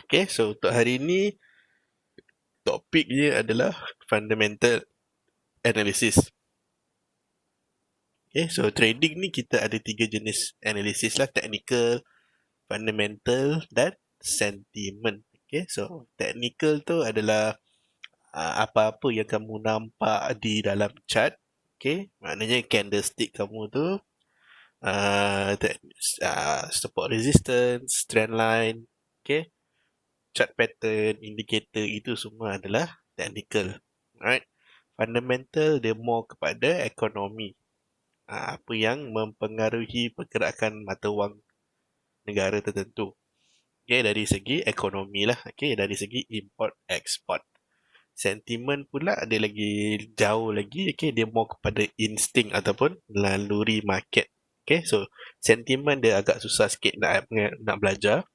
Okay, so untuk hari ini topik dia adalah fundamental analysis. Okay, so trading ni kita ada 3 jenis analysis lah: technical, fundamental dan sentiment. Okay, so technical tu adalah apa-apa yang kamu nampak di dalam chart. Okay, maknanya candlestick kamu tu, uh, support resistance, trend line, okay, chart pattern, indicator, itu semua adalah technical. Alright. Fundamental dia more kepada ekonomi. Apa yang mempengaruhi pergerakan mata wang negara tertentu. Okay, dari segi ekonomi lah. Okay, dari segi import export. Sentiment pula ada lagi jauh lagi. Okay, dia more kepada insting ataupun laluri market. Okay, so sentiment dia agak susah sikit nak belajar.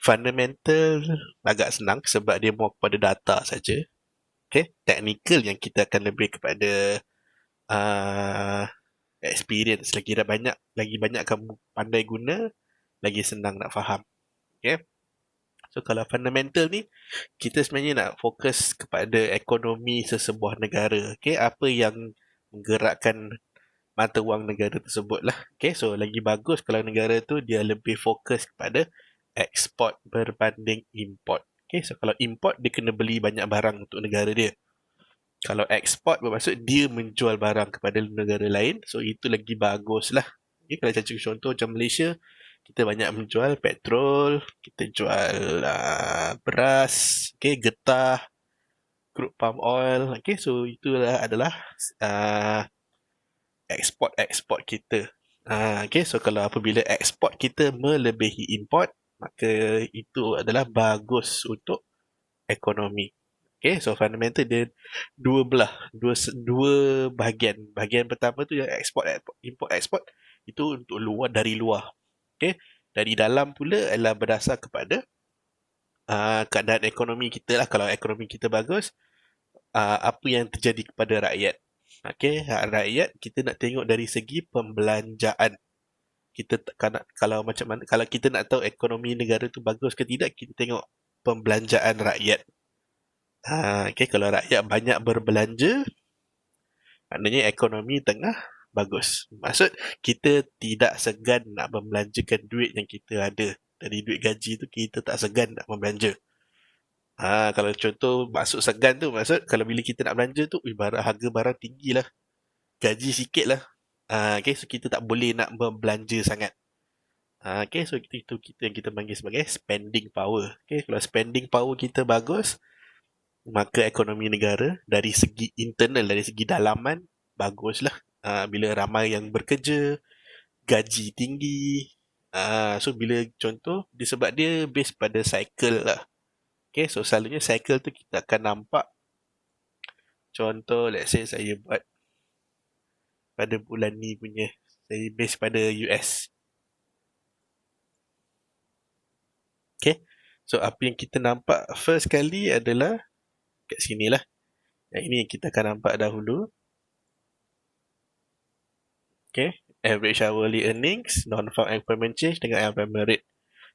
Fundamental agak senang sebab dia more kepada data saja. Okay, technical yang kita akan lebih kepada uh, experience. Lagi banyak kamu pandai guna, lagi senang nak faham. Okay, so kalau fundamental ni, kita sebenarnya nak fokus kepada ekonomi sesebuah negara. Okay, apa yang menggerakkan mata wang negara tersebut lah. Okay, so lagi bagus kalau negara tu dia lebih fokus kepada ekspor berbanding import. Okay, so kalau import dia kena beli banyak barang untuk negara dia. Kalau ekspor bermaksud dia menjual barang kepada negara lain, so itu lagi bagus lah. Okay, kalau contoh macam Malaysia, kita banyak menjual petrol, kita jual beras, okay, getah, crude palm oil. Okay, so itulah adalah uh, ekspor kita. Okay, so kalau apabila ekspor kita melebihi import, maka itu adalah bagus untuk ekonomi. Okay, so fundamental dia dua belah, dua bahagian. Bahagian pertama tu yang import export, itu untuk luar, dari luar. Okay, dari dalam pula adalah berdasar kepada keadaan ekonomi kita lah. Kalau ekonomi kita bagus, apa yang terjadi kepada rakyat. Okay, rakyat kita nak tengok dari segi pembelanjaan. Kalau macam mana, kalau kita nak tahu ekonomi negara tu bagus ke tidak, kita tengok pembelanjaan rakyat. Okay, kalau rakyat banyak berbelanja, maknanya ekonomi tengah bagus. Maksud, kita tidak segan nak membelanjakan duit yang kita ada. Dari duit gaji tu, kita tak segan nak membelanja. Kalau contoh maksud segan tu, maksud kalau bila kita nak belanja tu, harga barang tinggi lah. Gaji sikit lah. Okay, so kita tak boleh nak membelanja sangat. Okay, so itu kita yang kita panggil sebagai spending power. Okay, kalau spending power kita bagus, maka ekonomi negara dari segi internal, dari segi dalaman, baguslah. Bila ramai yang bekerja, gaji tinggi. So bila contoh, disebab dia base pada cycle lah. Okay, so selalunya cycle tu kita akan nampak. Contoh, let's say saya buat pada bulan ni punya, saya base pada US. Okay, so apa yang kita nampak first kali adalah kat sini lah. Yang ini kita akan nampak dahulu. Okay, average hourly earnings, non-farm employment change dengan unemployment rate.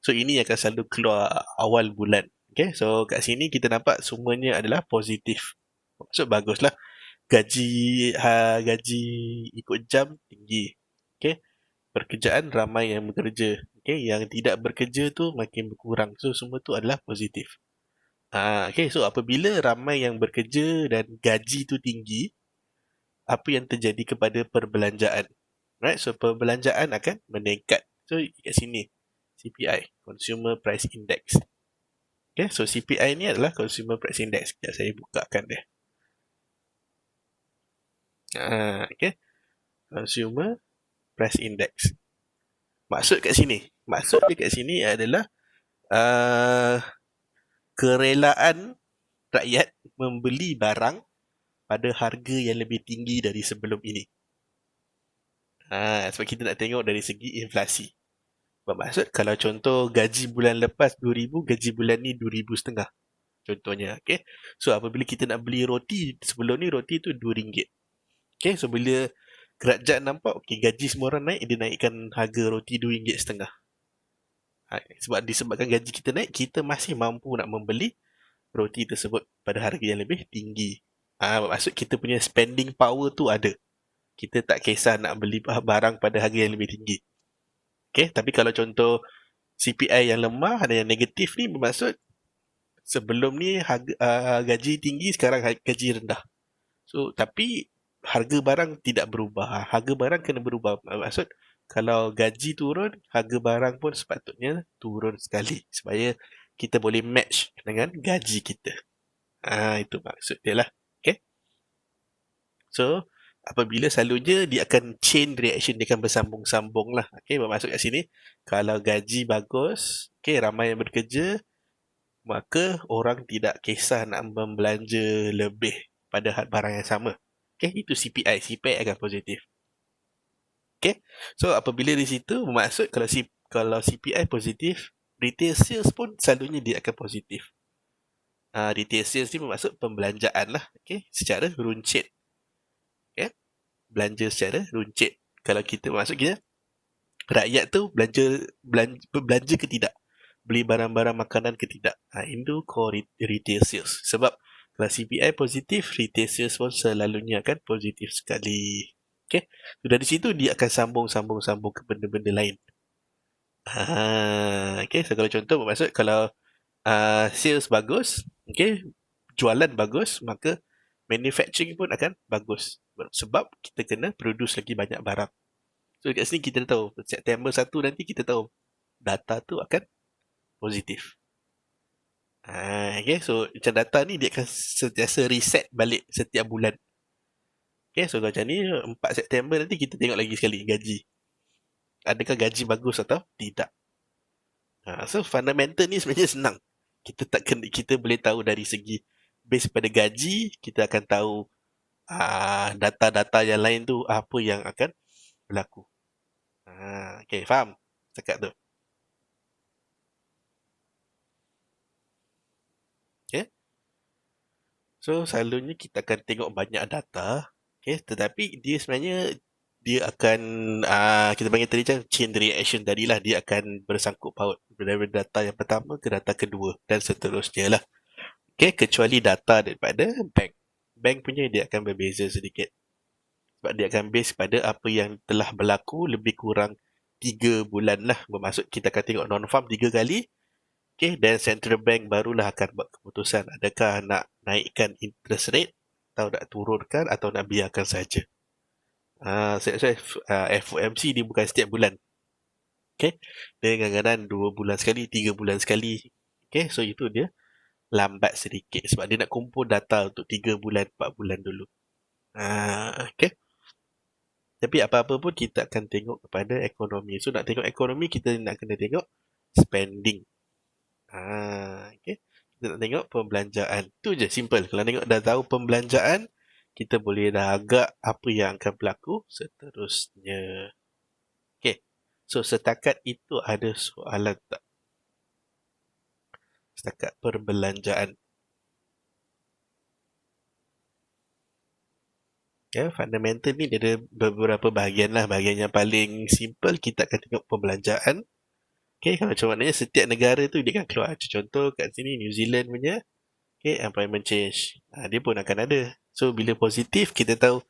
So ini akan selalu keluar awal bulan. Okay, so kat sini kita nampak semuanya adalah positif. Maksud baguslah. Gaji ikut jam tinggi. Okay, pekerjaan ramai yang bekerja. Okay, yang tidak bekerja tu makin berkurang. So semua tu adalah positif. Okay, so apabila ramai yang bekerja dan gaji tu tinggi, apa yang terjadi kepada perbelanjaan? Right, so perbelanjaan akan meningkat. So kat sini, CPI, Consumer Price Index. Okay, so CPI ni adalah Consumer Price Index. Sekejap saya bukakan dia. Okay, Consumer Price Index. Maksud kat sini adalah kerelaan rakyat membeli barang pada harga yang lebih tinggi dari sebelum ini. Sebab kita nak tengok dari segi inflasi. Bermaksud kalau contoh gaji bulan lepas 2,000, gaji bulan ni 2,500 contohnya. Okay, so apabila kita nak beli roti, sebelum ni roti tu RM2. Okay, so bila kerajaan nampak okay, gaji semua orang naik, dia naikkan harga roti RM2.5. Sebab disebabkan gaji kita naik, kita masih mampu nak membeli roti tersebut pada harga yang lebih tinggi. Maksud kita punya spending power tu ada. Kita tak kisah nak beli barang pada harga yang lebih tinggi. Okay, tapi kalau contoh CPI yang lemah dan yang negatif ni bermaksud sebelum ni gaji tinggi, sekarang gaji rendah. So, tapi harga barang tidak berubah. Harga barang kena berubah. Maksud, kalau gaji turun, harga barang pun sepatutnya turun sekali. Supaya kita boleh match dengan gaji kita. Itu maksud dia lah. Okay? So, apabila selalunya dia akan chain reaction, dia akan bersambung-sambung lah. Okay, bermaksud kat sini, kalau gaji bagus, okay, ramai yang bekerja, maka orang tidak kisah nak membelanja lebih pada barang yang sama. Okay, itu CPI. CPI akan positif. Okay, so apabila di situ bermaksud kalau CPI positif, retail sales pun selalunya dia akan positif. Retail sales ni bermaksud pembelanjaan lah. Okay, secara runcit. Okay, belanja secara runcit. Kalau kita masuk kita, rakyat tu belanja ke tidak, beli barang-barang makanan ke tidak. Itu call retail sales. Sebab kalau CPI positif, retail sales pun selalunya akan positif sekali. Okay, so dari situ dia akan sambung ke benda-benda lain. Okay, so kalau contoh bermaksud kalau sales bagus, okay, jualan bagus, maka manufacturing pun akan bagus. Sebab kita kena produce lagi banyak barang. So dekat sini kita tahu September 1 nanti kita tahu data tu akan positif. Okay, so macam data ni dia akan sentiasa reset balik setiap bulan. Okay, so macam ni 4 September nanti kita tengok lagi sekali gaji. Adakah gaji bagus atau tidak? So fundamental ni sebenarnya senang. Kita boleh tahu dari segi base pada gaji, kita akan tahu data-data yang lain tu apa yang akan berlaku. Okay, faham cakap tu? Okay. So, selalunya kita akan tengok banyak data. Okay, tetapi dia sebenarnya dia akan kita panggil tadi macam chain reaction tadilah, dia akan bersangkut paut dari data yang pertama ke data kedua dan seterusnya lah. Okay, kecuali data daripada bank. Bank punya dia akan berbeza sedikit. Sebab dia akan base pada apa yang telah berlaku lebih kurang 3 bulan lah. Bermaksud kita akan tengok non-farm 3 kali. Okay, dan central bank barulah akan buat keputusan adakah nak naikkan interest rate atau nak turunkan atau nak biarkan saja. FOMC dia bukan setiap bulan. Okay, dia kadang-kadang 2 bulan sekali, 3 bulan sekali. Okay, so itu dia lambat sedikit sebab dia nak kumpul data untuk 3 bulan, 4 bulan dulu. Okay. Tapi apa-apa pun kita akan tengok kepada ekonomi. So nak tengok ekonomi, kita nak kena tengok spending. Okay. Kita nak tengok pembelanjaan. Itu je, simple. Kalau tengok dah tahu pembelanjaan, kita boleh dah agak apa yang akan berlaku seterusnya. Okay. So setakat itu ada soalan tak? Setakat perbelanjaan. Ya, fundamental ni dia ada beberapa bahagian lah. Bahagian yang paling simple, kita akan tengok pembelanjaan. Okay, macam maknanya setiap negara tu dia akan keluar. Contoh kat sini New Zealand punya, okay, employment change. Dia pun akan ada. So, bila positif, kita tahu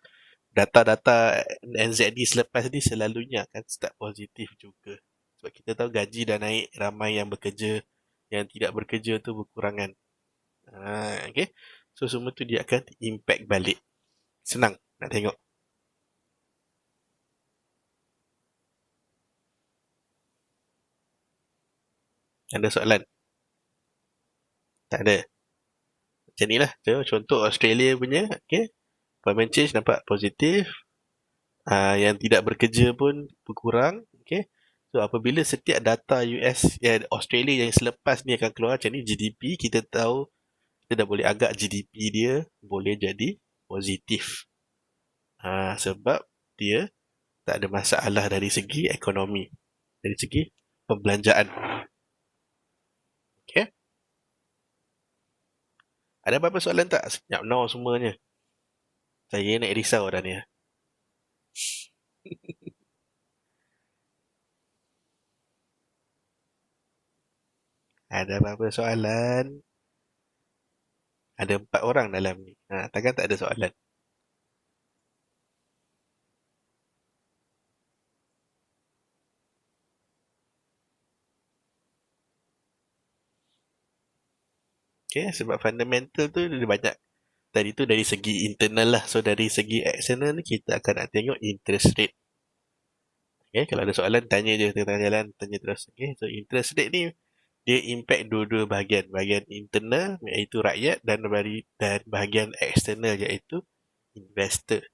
data-data NZD selepas ni selalunya akan start positif juga. Sebab kita tahu gaji dah naik, ramai yang bekerja, yang tidak bekerja tu berkurangan. Okay, so semua tu dia akan impact balik. Senang nak tengok. Ada soalan? Tak ada. Macam ni lah. Contoh Australia punya, okay, employment change nampak positif. Yang tidak bekerja pun berkurang. Okay. So apabila setiap data US, Australia yang selepas ni akan keluar macam ni, GDP, kita tahu kita dah boleh agak GDP dia boleh jadi positif. Sebab dia tak ada masalah dari segi ekonomi, dari segi pembelanjaan. Okay. Ada apa-apa soalan tak? Senyap no semuanya. Saya nak risau dah ni. Ada apa-apa soalan? Ada 4 orang dalam ni. Takkan tak ada soalan? Okay, sebab fundamental tu dia banyak. Tadi tu dari segi internal lah. So dari segi external ni kita akan nak tengok interest rate. Okay, kalau ada soalan tanya je tengah jalan, tanya terus. Okay, so interest rate ni dia impact dua-dua bahagian. Bahagian internal iaitu rakyat dan bahagian eksternal iaitu investor.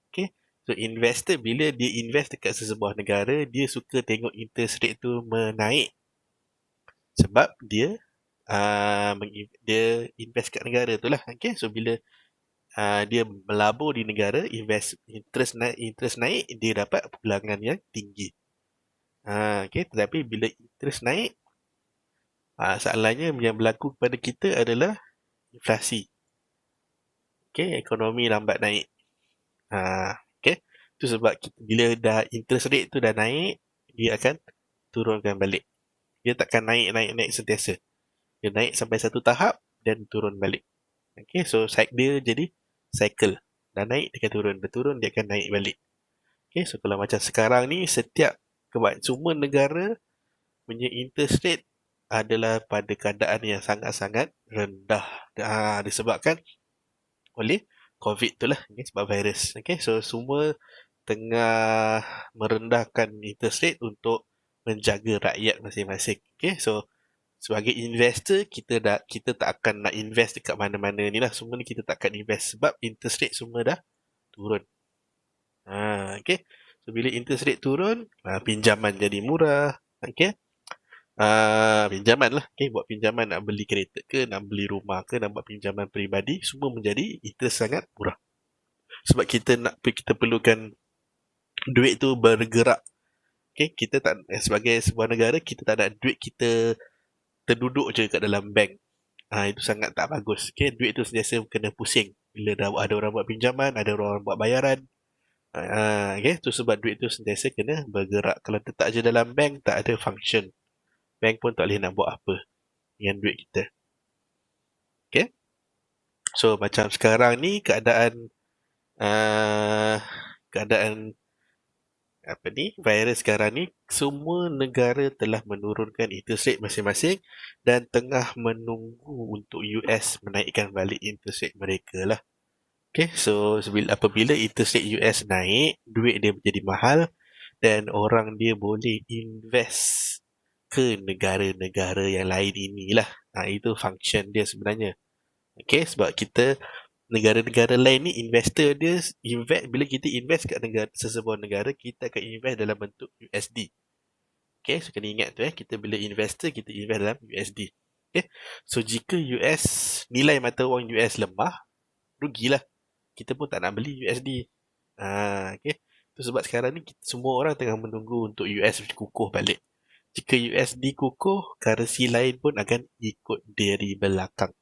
Okay, so investor bila dia invest dekat sesebuah negara, dia suka tengok interest rate tu menaik sebab dia invest kat negara tu lah. Okay, so bila dia melabur di negara, interest naik, dia dapat pulangan yang tinggi. Okay, tetapi bila interest naik, soalannya yang berlaku kepada kita adalah inflasi. Okay, ekonomi lambat naik. Okay, itu sebab bila dah interest rate tu dah naik, dia akan turunkan balik. Dia takkan naik sentiasa. Dia naik sampai satu tahap dan turun balik. Okay, so dia jadi cycle. Dah naik, dia akan turun. Dah turun, dia akan naik balik. Okay, so kalau macam sekarang ni, semua negara punya interest rate adalah pada keadaan yang sangat-sangat rendah. Disebabkan oleh COVID tu lah. Okay, sebab virus. Okay, so semua tengah merendahkan interest rate untuk menjaga rakyat masing-masing. Okay, so sebagai investor kita tak akan nak invest dekat mana-mana ni lah. Semua ni kita tak akan invest sebab interest rate semua dah turun. Okay. So bila interest rate turun, pinjaman jadi murah. Okay. Pinjaman lah. Okay, buat pinjaman nak beli kereta ke, nak beli rumah ke, nak buat pinjaman peribadi, semua menjadi interest sangat murah. Sebab kita perlukan duit tu bergerak. Okay, sebagai sebuah negara, kita tak ada duit kita terduduk je kat dalam bank. Itu sangat tak bagus. Okay, duit tu sentiasa kena pusing. Bila ada orang buat pinjaman, ada orang buat bayaran. Okay, tu sebab duit tu sentiasa kena bergerak. Kalau letak je dalam bank, tak ada function. Bank pun tak boleh nak buat apa dengan duit kita. Okay, so macam sekarang ni uh, keadaan apa ni virus sekarang ni, semua negara telah menurunkan interest rate masing-masing dan tengah menunggu untuk US menaikkan balik interest rate mereka lah. Okay, so apabila interest rate US naik, duit dia menjadi mahal dan orang dia boleh invest ke negara-negara yang lain inilah. Itu function dia sebenarnya. Okay, sebab negara-negara lain ni investor dia bila kita invest kat sesebuah negara, kita akan invest dalam bentuk USD. Okay, so kena ingat tu kita bila investor, kita invest dalam USD. Okay, so jika nilai mata wang US lemah, rugilah. Kita pun tak nak beli USD. Okay, tu sebab sekarang ni semua orang tengah menunggu untuk US kukuh balik. Jika USD kukuh, currency lain pun akan ikut dari belakang.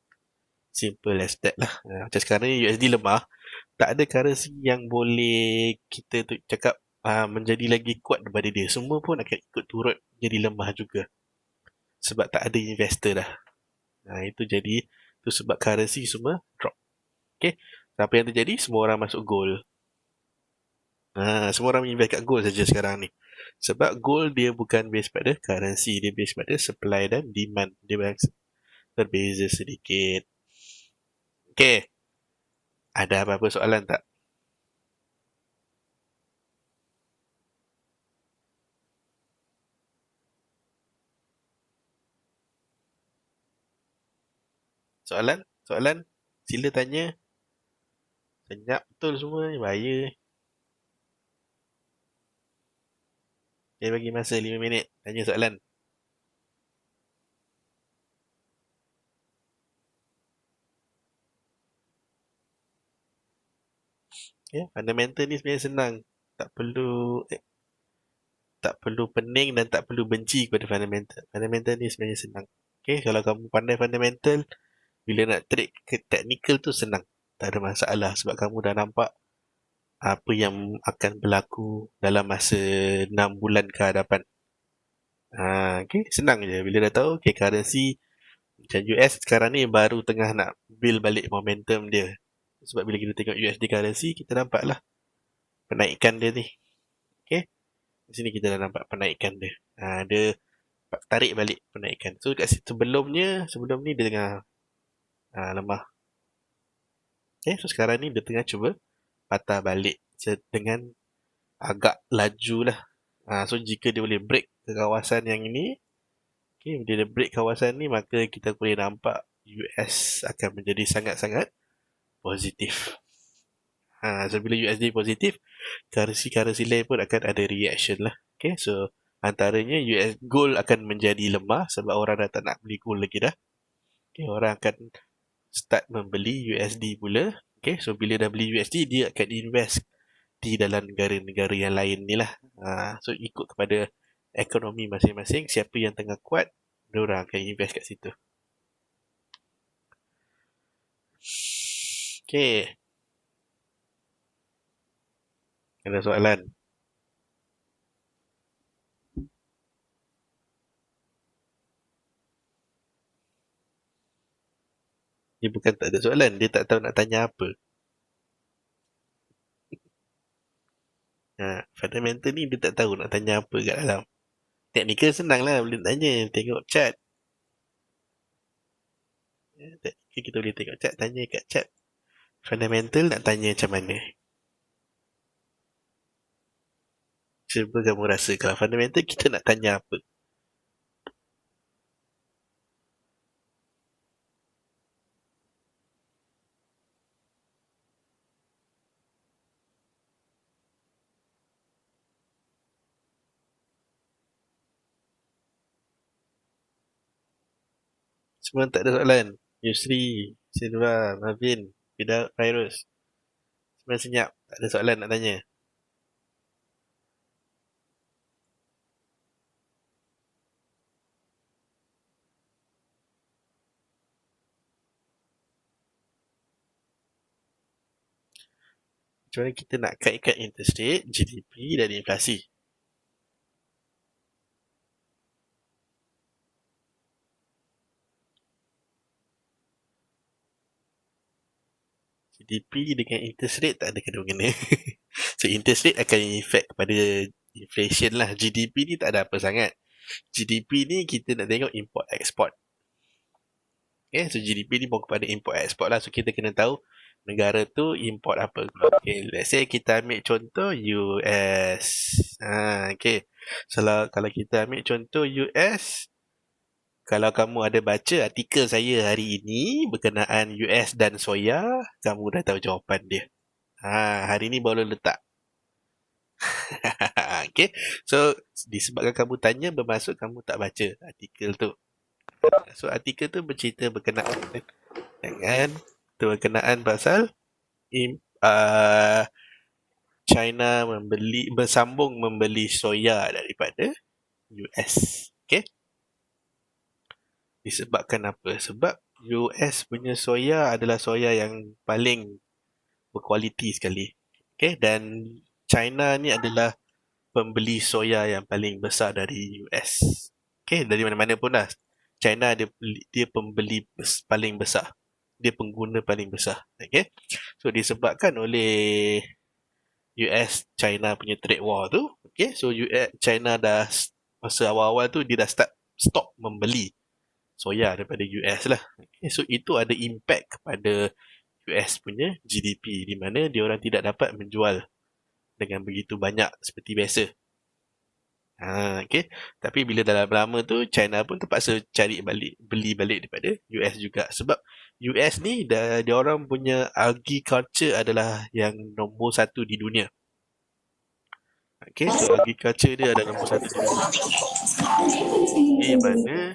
Simple as that lah. Macam sekarang ni USD lemah, tak ada currency yang boleh kita cakap menjadi lagi kuat daripada dia. Semua pun akan ikut turut jadi lemah juga. Sebab tak ada investor dah. Itu sebab currency semua drop. Okay, apa yang terjadi? Semua orang masuk gold. Semua orang invest kat gold saja sekarang ni. Sebab gold dia bukan base pada currency, dia base pada supply dan demand. Dia berbeza sedikit. Okay, ada apa-apa soalan tak? Soalan? Soalan? Sila tanya. Senyap betul semua ni, bahaya. Saya bagi masa 5 minit. Tanya soalan. Fundamental ni sebenarnya senang. Tak perlu tak perlu pening dan tak perlu benci kepada fundamental. Fundamental ni sebenarnya senang. Okay, kalau kamu pandai fundamental, bila nak trade ke technical tu senang. Tak ada masalah sebab kamu dah nampak apa yang akan berlaku dalam masa 6 bulan ke hadapan. Okay, senang je. Bila dah tahu, okay, currency Macam US sekarang ni baru tengah nak build balik momentum dia. Sebab bila kita tengok USD currency, kita nampak lah penaikan dia ni. Okay. Di sini kita dah nampak penaikan dia. Dia tarik balik penaikan. So kat situ sebelum ni dia tengah lemah. Okay. So sekarang ni dia tengah cuba patah balik dengan agak laju lah. So jika dia boleh break ke kawasan yang ini, okay, bila dia break kawasan ni, maka kita boleh nampak US akan menjadi sangat-sangat positif. So bila USD positif, currency lain pun akan ada reaction lah. Okay, so antaranya US gold akan menjadi lemah sebab orang dah tak nak beli gold lagi dah. Okay, orang akan start membeli USD pula. Okay, so bila dah beli USD, dia akan invest di dalam negara-negara yang lain ni lah. So ikut kepada ekonomi masing-masing, siapa yang tengah kuat, diorang akan invest kat situ. Okay. Ada soalan? Dia bukan tak ada soalan, dia tak tahu nak tanya apa. Fundamental ni dia tak tahu nak tanya apa kat dalam. Teknikal senang lah, boleh tanya, tengok chat. Teknikal kita boleh tengok chat, tanya kat chat. Fundamental nak tanya macam mana? Cuba kamu rasa kalau fundamental kita nak tanya apa? Semua tak ada soalan. Yusri, Silva, Marvin, Fida, Fairuz. Semua senyap, tak ada soalan nak tanya. Macam mana kita nak kaitkan interest rate, GDP dan inflasi? GDP dengan interest rate tak ada kena-mengena. So interest rate akan effect kepada inflation lah. GDP ni tak ada apa sangat. GDP ni kita nak tengok import export. Okay, so GDP ni pun kepada import export lah. So kita kena tahu negara tu import apa. Okay, let's say kita ambil contoh US. Okay, so kalau kita ambil contoh US, kalau kamu ada baca artikel saya hari ini berkenaan US dan soya, kamu dah tahu jawapan dia. Hari ni baru letak. Okay, so disebabkan kamu tanya bermaksud kamu tak baca artikel tu. So artikel tu bercerita berkenaan pasal China bersambung membeli soya daripada US. Okay, disebabkan apa? Sebab US punya soya adalah soya yang paling berkualiti sekali. Okay, dan China ni adalah pembeli soya yang paling besar dari US. Okay, dari mana-mana pun lah. China dia pembeli paling besar. Dia pengguna paling besar. Okay, so disebabkan oleh US China punya trade war tu, okay, so China dah masa awal-awal tu dia dah stop membeli soya daripada US lah. Okay, so itu ada impact kepada US punya GDP di mana dia orang tidak dapat menjual dengan begitu banyak seperti biasa. Okay. Tapi bila dah lama tu China pun terpaksa beli balik daripada US juga sebab US ni dia orang punya agriculture adalah yang nombor satu di dunia. Okay, so agriculture dia adalah nombor satu di dunia. Di mana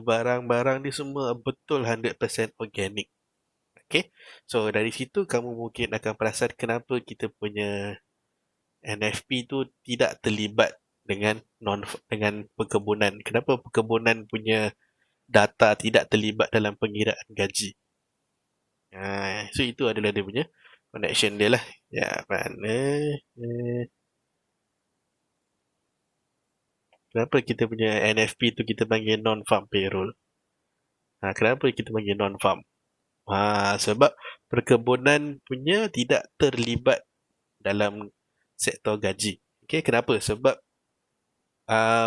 barang-barang ni semua betul 100% organic. Okay, so dari situ kamu mungkin akan perasan kenapa kita punya NFP tu tidak terlibat dengan perkebunan. Kenapa perkebunan punya data tidak terlibat dalam pengiraan gaji? So itu adalah dia punya connection dia lah. Ya, mana? Kenapa kita punya NFP tu kita panggil non-farm payroll? Kenapa kita panggil non-farm? Sebab perkebunan punya tidak terlibat dalam sektor gaji. Okay, kenapa? Sebab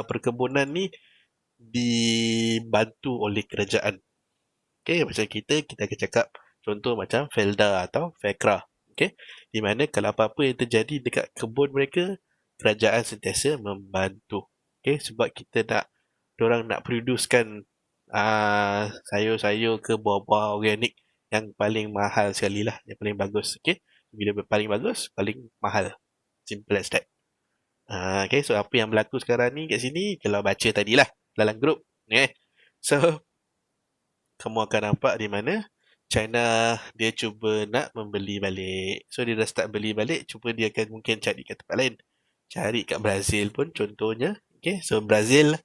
perkebunan ni dibantu oleh kerajaan. Okay, macam kita akan cakap contoh macam Felda atau Fekra. Okay, di mana kalau apa-apa yang terjadi dekat kebun mereka, kerajaan sentiasa membantu. Okay, sebab kita nak, diorang nak producekan sayur-sayur ke buah-buah organik yang paling mahal sekali lah, yang paling bagus. Okay, bila paling bagus, paling mahal. Simple as that. Okay, so apa yang berlaku sekarang ni kat sini, kalau baca tadilah dalam grup. Okay, so kamu akan nampak di mana China dia cuba nak membeli balik. So dia dah start beli balik, cuba dia akan mungkin cari kat tempat lain. Cari kat Brazil pun contohnya. Okay, so Brazil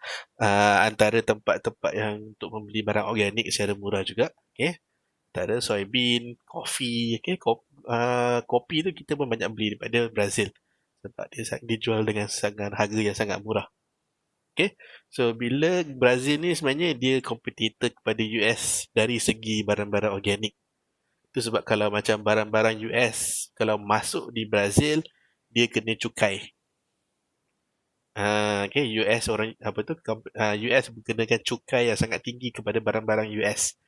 antara tempat-tempat yang untuk membeli barang organik secara murah juga. Okay, antara soybean, kopi. Okay, kopi tu kita pun banyak beli daripada Brazil. Sebab dia dijual dengan sangat harga yang sangat murah. Okay, so bila Brazil ni sebenarnya dia kompetitor kepada US dari segi barang-barang organik. Itu sebab kalau macam barang-barang US, kalau masuk di Brazil, dia kena cukai. Okay, US orang apa tu? US kenakan cukai yang sangat tinggi kepada barang-barang US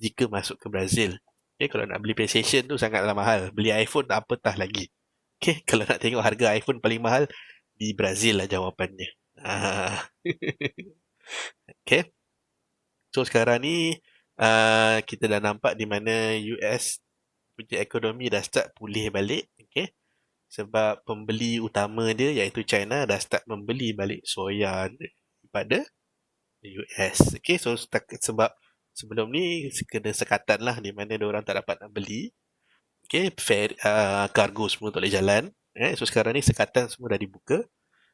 jika masuk ke Brazil. Okay, kalau nak beli PlayStation tu sangatlah mahal. Beli iPhone tak apatah lagi. Okay, kalau nak tengok harga iPhone paling mahal di Brazil lah jawapannya. Okay. So sekarang ni kita dah nampak di mana US punya ekonomi dah start pulih balik, okay? Sebab pembeli utama dia iaitu China dah start membeli balik soya daripada US. Okay, so sebab sebelum ni kena sekatan lah di mana orang tak dapat nak beli. Okay, kargo semua tak boleh jalan. So sekarang ni sekatan semua dah dibuka.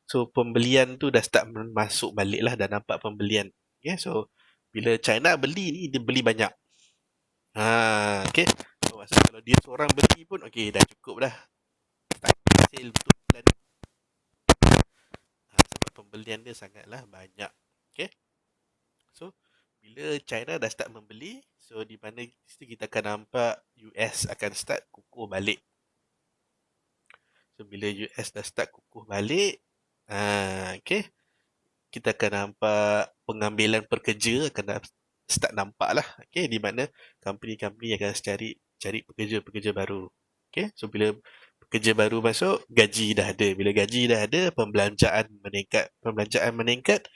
So pembelian tu dah start masuk balik lah, dah nampak pembelian. Okay, so bila China beli ni, dia beli banyak. Okay. So maksudnya kalau dia seorang beli pun, okay, dah cukup dah. Hasil betul bulan ni. Sebab pembelian dia sangatlah banyak. Okay. So, bila China dah start membeli, so di mana kita akan nampak US akan start kukuh balik. So, bila US dah start kukuh balik, okay, kita akan nampak pengambilan pekerja akan start nampak lah. Okay, di mana company-company akan cari pekerja-pekerja baru. Okay, so bila pekerja baru masuk, gaji dah ada. Bila gaji dah ada, pembelanjaan meningkat. Pembelanjaan meningkat,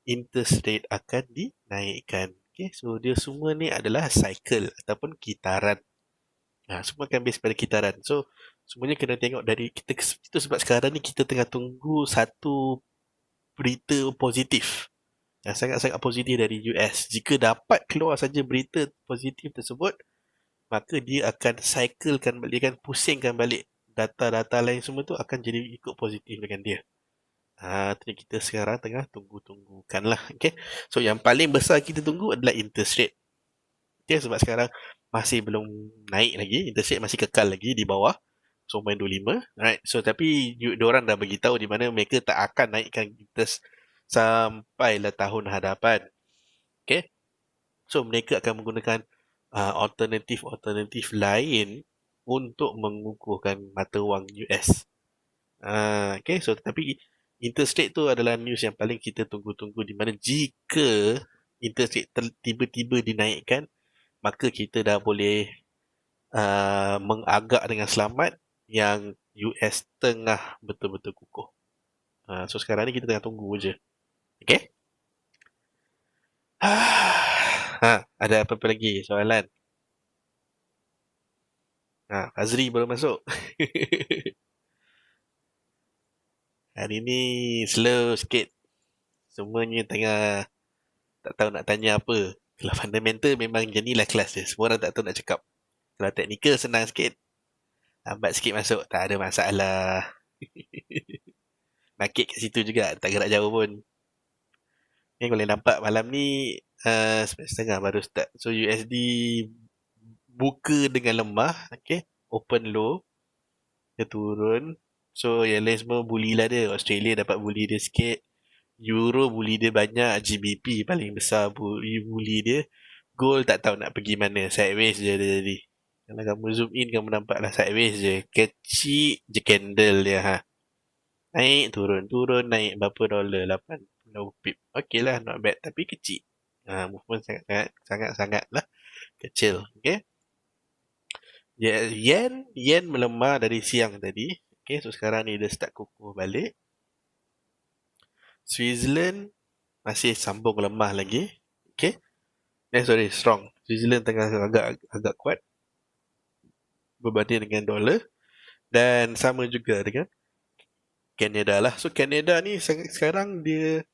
interest rate akan dinaikkan. Okay, so dia semua ni adalah cycle ataupun kitaran. Semua akan base pada kitaran. So, semuanya kena tengok dari kita. Itu sebab sekarang ni kita tengah tunggu satu berita positif yang sangat-sangat positif dari US. Jika dapat keluar saja berita positif tersebut, maka dia akan cyclekan balik, akan pusingkan balik data-data lain semua tu akan jadi ikut positif dengan dia. Itu kita sekarang tengah tunggu-tunggukan lah. Okay. So yang paling besar kita tunggu adalah interest rate. Okay, sebab sekarang masih belum naik lagi, interest rate masih kekal lagi di bawah 0.25. Right. So tapi diorang dah beritahu di mana mereka tak akan naikkan interest sampailah tahun hadapan. Okay. So mereka akan menggunakan alternatif lain untuk mengukuhkan mata wang US. Okay, so tapi interest rate tu adalah news yang paling kita tunggu-tunggu, di mana jika interest rate tiba-tiba dinaikkan, maka kita dah boleh mengagak dengan selamat yang US tengah betul-betul kukuh. So sekarang ni kita tengah tunggu je. Okay? Ada apa-apa lagi soalan? Fazri baru masuk. Hari ni slow sikit. Semuanya tengah tak tahu nak tanya apa. Kalau fundamental memang jadilah kelas dia. Semua orang tak tahu nak cakap. Kalau teknikal senang sikit. Lambat sikit masuk. Tak ada masalah. Market kat situ juga. Tak gerak jauh pun. Yang boleh nampak malam ni 9:30 baru start. So USD buka dengan lemah. Okay. Open low. Dia turun. So yang lain semua bully lah dia. Australia dapat bully dia sikit. Euro bully dia banyak, GBP paling besar bully dia. Gold tak tahu nak pergi mana, sideways je dia jadi. Kalau kamu zoom in, kamu nampak lah sideways je. Kecil je candle dia ha. Naik, turun, turun, naik berapa dolar? 80 pip. Okay lah, not bad. Tapi kecil. Movement sangat-sangat lah kecil. Okay. Yen melemah dari siang tadi. Okay, so sekarang ni dia start kukuh balik. Switzerland masih sambung lemah lagi. Okay. Sorry, strong. Switzerland tengah agak kuat berbanding dengan dolar. Dan sama juga dengan Canada lah. So Canada ni sekarang dia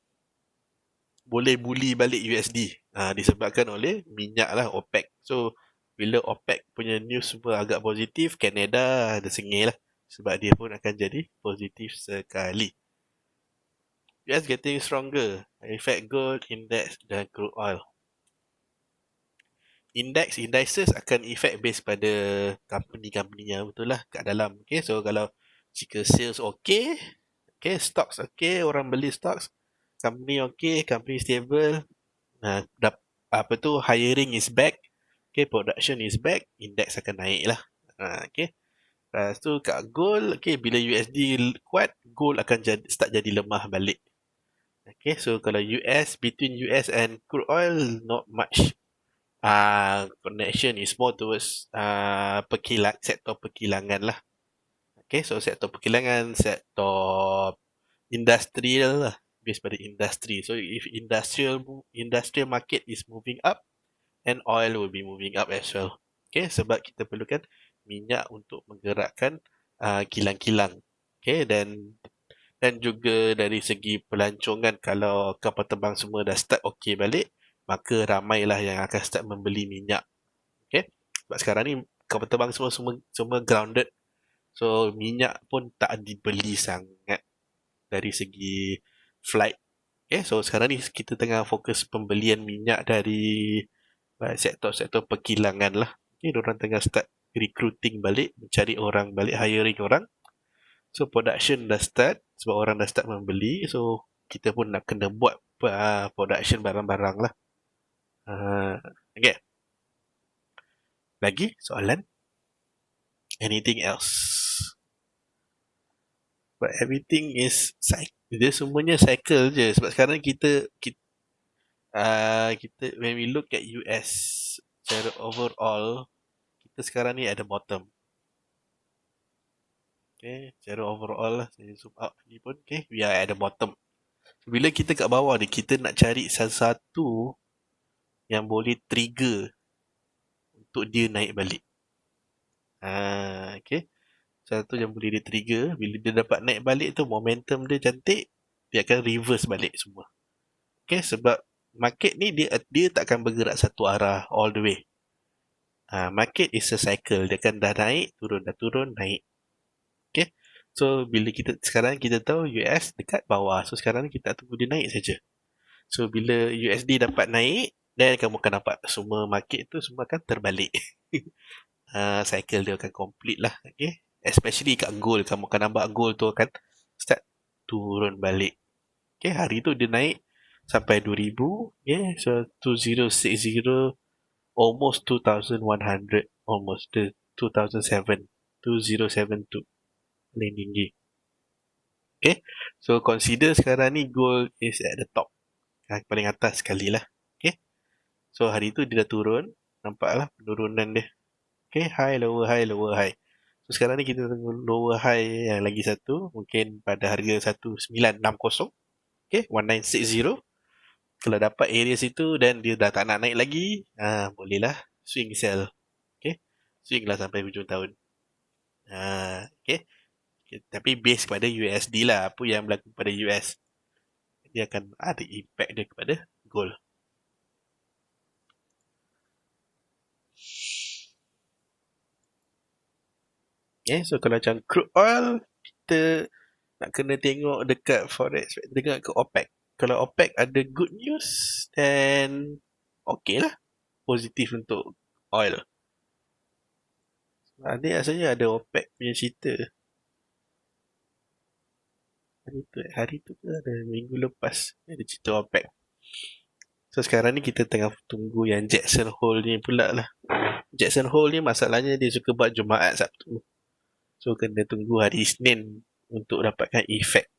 boleh bully balik USD. Disebabkan oleh minyak lah, OPEC. So bila OPEC punya news semua agak positif, Canada ada sengih lah. Sebab dia pun akan jadi positif sekali. US getting stronger. Effect gold, index dan crude oil. Indices akan effect base pada company-company yang betul lah kat dalam. Okay, so kalau jika sales okay, stocks okay, orang beli stocks, company okay, company stable, apa tu, hiring is back, okay, production is back, index akan naik lah. Okay. Lepas tu kat gold, okay, bila USD kuat, gold akan start jadi lemah balik. Okay, so kalau between US and crude oil, not much connection is more towards sektor perkilangan lah. Okay, so sektor perkilangan, sektor industrial lah, based pada industri. So if industrial market is moving up, and oil will be moving up as well. Okay, sebab kita perlukan minyak untuk menggerakkan kilang-kilang. Okay, dan juga dari segi pelancongan, kalau kapal terbang semua dah start okay balik, maka ramailah yang akan start membeli minyak. Okay, sebab sekarang ni kapal terbang semua grounded, so minyak pun tak dibeli sangat dari segi flight. Okay, so sekarang ni kita tengah fokus pembelian minyak dari sektor-sektor perkilangan lah. Okay, diorang tengah start recruiting balik, mencari orang balik, hiring orang. So production dah start sebab orang dah start membeli. So kita pun nak kena buat production barang-barang lah. Okay. Lagi soalan? Anything else? But everything is dia semuanya cycle je. Sebab sekarang kita when we look at US secara overall, kita sekarang ni ada bottom. Okay, secara overall lah, saya zoom out ni pun, okay, we are at the bottom. Bila kita kat bawah ni, kita nak cari satu yang boleh trigger untuk dia naik balik. Okay, satu yang boleh dia trigger, bila dia dapat naik balik tu, momentum dia cantik, dia akan reverse balik semua. Okay, sebab market ni dia takkan bergerak satu arah all the way. Market is a cycle, dia akan dah naik, turun, naik. Okay, so bila sekarang kita tahu US dekat bawah, so sekarang ni kita tunggu dia naik saja. So bila USD dapat naik, dan kamu akan nampak semua market tu semua akan terbalik. Cycle dia akan complete lah. Okay, especially kat gold, kamu akan nampak gold tu akan start turun balik. Okay, hari tu dia naik sampai 2000. Okay, so 2060, almost 2100, almost the 2007, 2072 paling tinggi. Okay, so consider sekarang ni gold is at the top, paling atas sekali lah. Okay, so hari tu dia dah turun, nampaklah penurunan dia. Okay, high, lower, high, lower, high. So sekarang ni kita tunggu lower high yang lagi satu, mungkin pada harga 1960. Okay, 1960. Kalau dapat area situ dan dia dah tak nak naik lagi, bolehlah swing sell. Okay, swing lah sampai hujung tahun. Okay. Tapi base pada USD lah, apa yang berlaku pada US, dia akan ada impact dia kepada gold. Okay, so kalau macam crude oil, kita nak kena tengok dekat forex, dengar ke OPEC. Kalau OPEC ada good news, then okay lah, positif untuk oil. Ni rasanya ada OPEC punya cerita. Hari tu ke ada minggu lepas ada cerita OPEC. So sekarang ni kita tengah tunggu yang Jackson Hole ni pula lah. Jackson Hole ni masalahnya dia suka buat Jumaat Sabtu. So kena tunggu hari Isnin untuk dapatkan efek.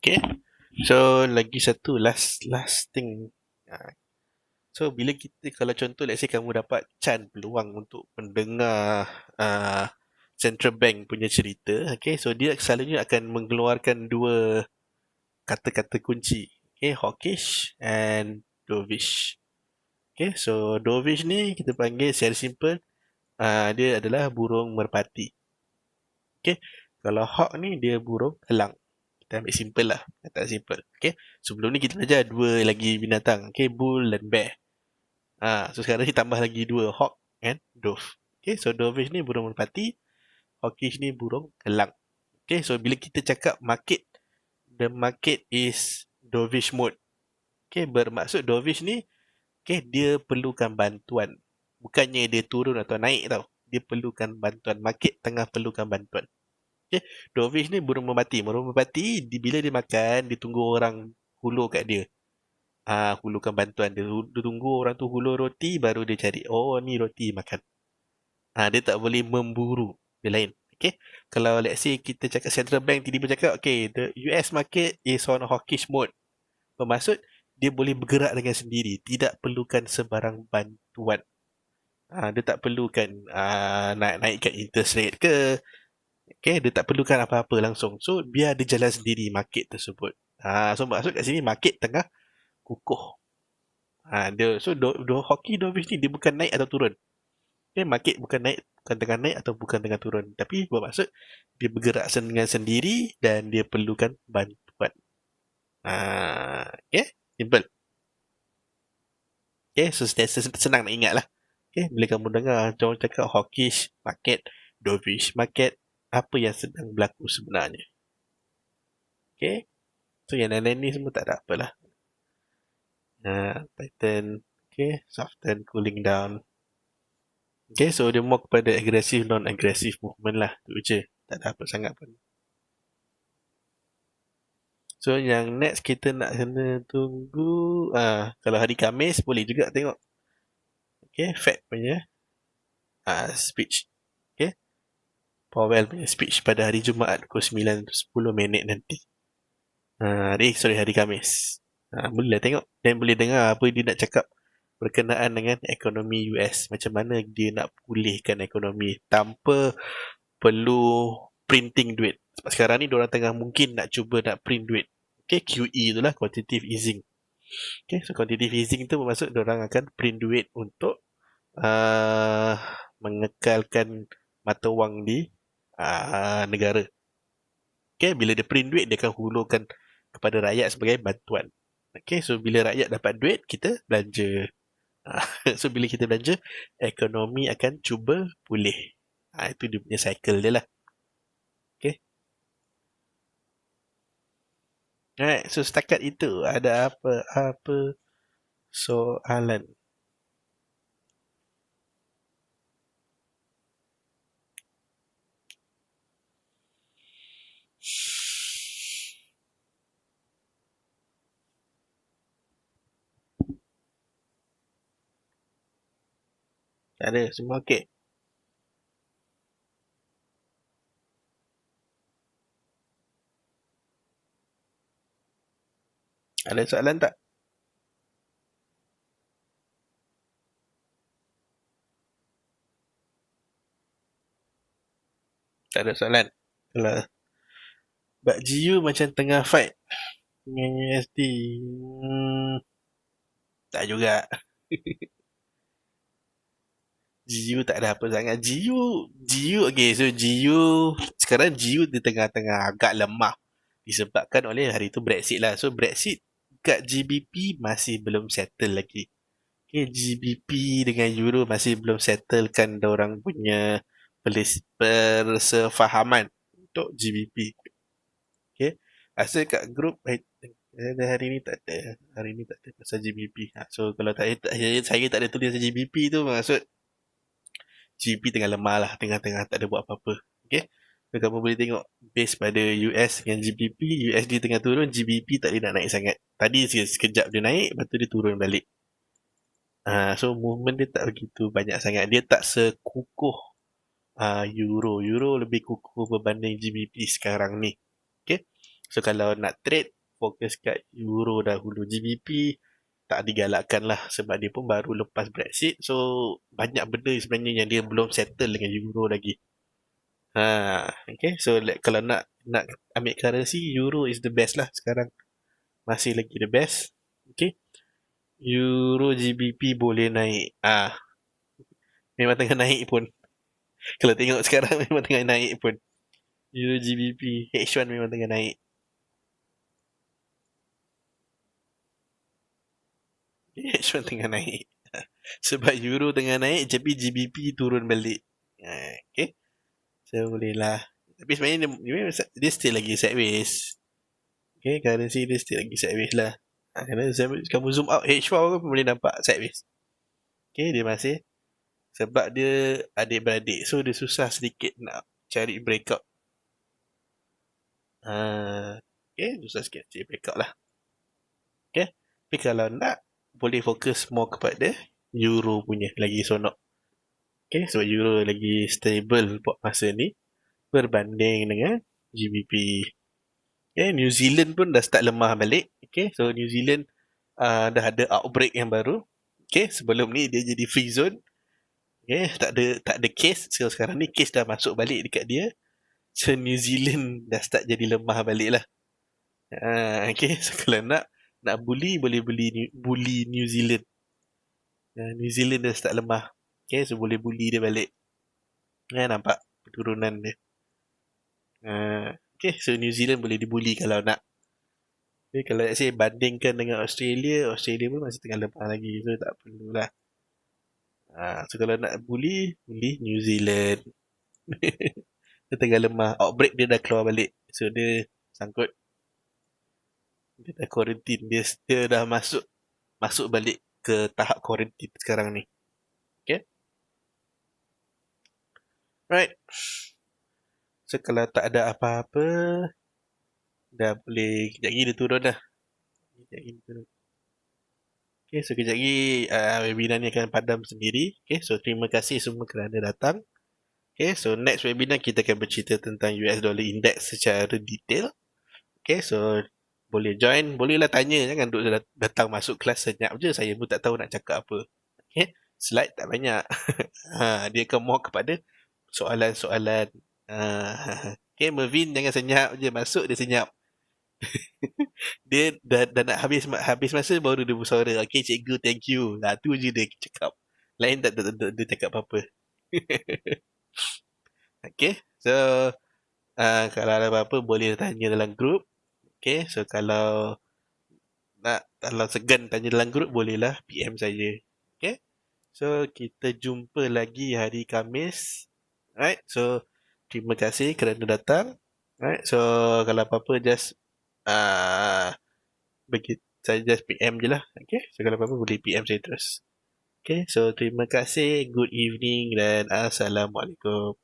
Okay. So lagi satu last thing. So bila kita kalau contoh let's say kamu dapat peluang untuk mendengar uh, Central Bank punya cerita, okay, so dia selalunya akan mengeluarkan dua kata-kata kunci, okay, hawkish and dovish. Okay, so dovish ni kita panggil secara simple, dia adalah burung merpati. Okay, kalau hawk ni dia burung elang. Kita ambil simple lah, kata simple. Okay, sebelum ni kita belajar dua lagi binatang, okay, bull dan bear. So sekarang ni tambah lagi dua, hawk and dove. Okay, so dovish ni burung merpati, hawkish ni burung elang. Okay, so bila kita cakap market, the market is dovish mode. Okay, bermaksud dovish ni, okay, dia perlukan bantuan. Bukannya dia turun atau naik tau. Dia perlukan bantuan. Market tengah perlukan bantuan. Okay, dovish ni burung merpati. Burung merpati, bila dia makan, dia tunggu orang hulur kat dia. Hulurkan bantuan. Dia tunggu orang tu hulur roti, baru dia cari. Oh, ni roti makan. Dia tak boleh memburu. Dia lain. Okay, kalau let's say kita cakap central bank, tiba-tiba cakap, okay, the US market is on hawkish mode. Bermaksud, dia boleh bergerak dengan sendiri. Tidak perlukan sebarang bantuan. Dia tak perlukan naikkan interest rate ke. Okay, dia tak perlukan apa-apa langsung. So, biar dia jalan sendiri market tersebut. So, maksud kat sini market tengah kukuh. Hockey dovish ni dia bukan naik atau turun. Okay, market bukan naik, bukan tengah naik atau bukan tengah turun. Tapi bermaksud dia bergerak dengan sendiri dan dia perlukan bantuan. Okay, simple. Okay, so senang nak ingat lah. Okay, bila kamu dengar orang cakap hawkish market, dovish market, apa yang sedang berlaku sebenarnya. Okay, so yang lain-lain ni semua tak ada apalah. Pattern, okay, soften, cooling down. Okay, so dia more kepada aggressive, non-aggressive movement lah. Tu je, tak ada apa sangat pun. So yang next kita nak kena tunggu, kalau hari Khamis boleh juga tengok. Okay, Fed punya speech. Okay, Powell punya speech pada hari Jumaat pukul 9.10 nanti. Hari Khamis. Boleh tengok dan boleh dengar apa dia nak cakap berkenaan dengan ekonomi US. Macam mana dia nak pulihkan ekonomi tanpa perlu printing duit. Sebab sekarang ni diorang tengah mungkin nak cuba nak print duit. Okay, QE itulah quantitative easing. Okay, so quantitative easing tu bermaksud diorang akan print duit untuk mengekalkan mata wang di negara. Okay, bila dia print duit, dia akan hulurkan kepada rakyat sebagai bantuan. Okay, so bila rakyat dapat duit, kita belanja. So bila kita belanja, ekonomi akan cuba pulih. Itu dia punya cycle dia lah. Okay. Alright, so setakat itu ada apa soalan? Tak ada, semua okey. Ada soalan tak? Tak ada soalan. Kalau Bak GU macam tengah fight dengan USD. Tak juga. GU tak ada apa sangat. GU okay, so GU sekarang GU di tengah-tengah agak lemah disebabkan oleh hari itu Brexit lah. So Brexit kat GBP masih belum settle lagi. Okay, GBP dengan Euro masih belum settlekan orang punya persefahaman untuk GBP. Okay, rasa kat grup hari ni tak ada. Hari ni tak ada pasal GBP. So kalau saya tak ada tulis GBP tu maksud GBP tengah lemah lah, tengah-tengah tak ada buat apa-apa. Okay. So, kamu boleh tengok base pada US dengan GBP, USD tengah turun, GBP tak boleh nak naik sangat. Tadi sekejap dia naik, lepas tu dia turun balik. So movement dia tak begitu banyak sangat. Dia tak sekukuh Euro. Euro lebih kukuh berbanding GBP sekarang ni. Okay. So kalau nak trade, fokus kat Euro dahulu. GBP tak digalakkan lah sebab dia pun baru lepas Brexit. So banyak benda sebenarnya yang dia belum settle dengan Euro lagi. Okay. So kalau nak ambil currency, Euro is the best lah sekarang. Masih lagi the best. Okay. Euro GBP boleh naik. Memang tengah naik pun. Kalau tengok sekarang memang tengah naik pun. Euro GBP H1 memang tengah naik. H1 tengah naik. Sebab Euro tengah naik, tapi GBP turun balik. Okay. So boleh lah. Tapi sebenarnya dia still lagi sideways. Okay, currency dia still lagi sideways lah. Kerana kamu zoom out H4 pun boleh nampak sideways. Okay, dia masih. Sebab dia adik-beradik. So dia susah sedikit nak cari breakout. Okay, susah sikit cari breakout lah. Okay. Tapi kalau nak, boleh fokus more kepada Euro punya lagi sonok. Okay, so Euro lagi stable buat masa ni berbanding dengan GBP. Okay, New Zealand pun dah start lemah balik. Okay, so New Zealand dah ada outbreak yang baru. Okay, sebelum ni dia jadi free zone. Okay, tak ada case. So sekarang ni case dah masuk balik dekat dia. So New Zealand dah start jadi lemah balik lah. Okay, so kalau nak bully, boleh bully New Zealand. New Zealand dah start lemah. Okay, so boleh bully dia balik. Nampak penurunan dia. Okay, so New Zealand boleh dibully kalau nak. Okay, kalau let's say bandingkan dengan Australia, Australia pun masih tengah lemah lagi. So tak perlulah. So kalau nak bully New Zealand. Dia tengah lemah. Outbreak dia dah keluar balik. So dia sangkut. Dia dah quarantine. Dia dah masuk balik ke tahap quarantine sekarang ni. Okay. Right. So kalau tak ada apa-apa, dah boleh kejap lagi dia turun dah. Kejap lagi dia turun. Okay, so kejap lagi webinar ni akan padam sendiri. Okay, so terima kasih semua kerana datang. Okay, so next webinar kita akan bercerita tentang US Dollar Index secara detail. Okay, so boleh join, bolehlah tanya, jangan duduk datang masuk kelas senyap je, saya pun tak tahu nak cakap apa. Okay, slide tak banyak. Dia akan more kepada soalan-soalan. Okay, Mervin jangan senyap je, masuk dia senyap. Dia dah nak habis masa baru dia bersuara. Okay, cikgu, thank you. Tu je dia cakap. Lain tak dia cakap apa-apa. Okay, so kalau ada apa-apa boleh tanya dalam grup. Okay, so kalau segan tanya dalam grup, bolehlah PM saya. Okay, so kita jumpa lagi hari Khamis. Alright, so terima kasih kerana datang. Alright, so kalau apa-apa just bagi saya just PM je lah. Okay, so kalau apa-apa boleh PM saya terus. Okay, so terima kasih, good evening dan Assalamualaikum.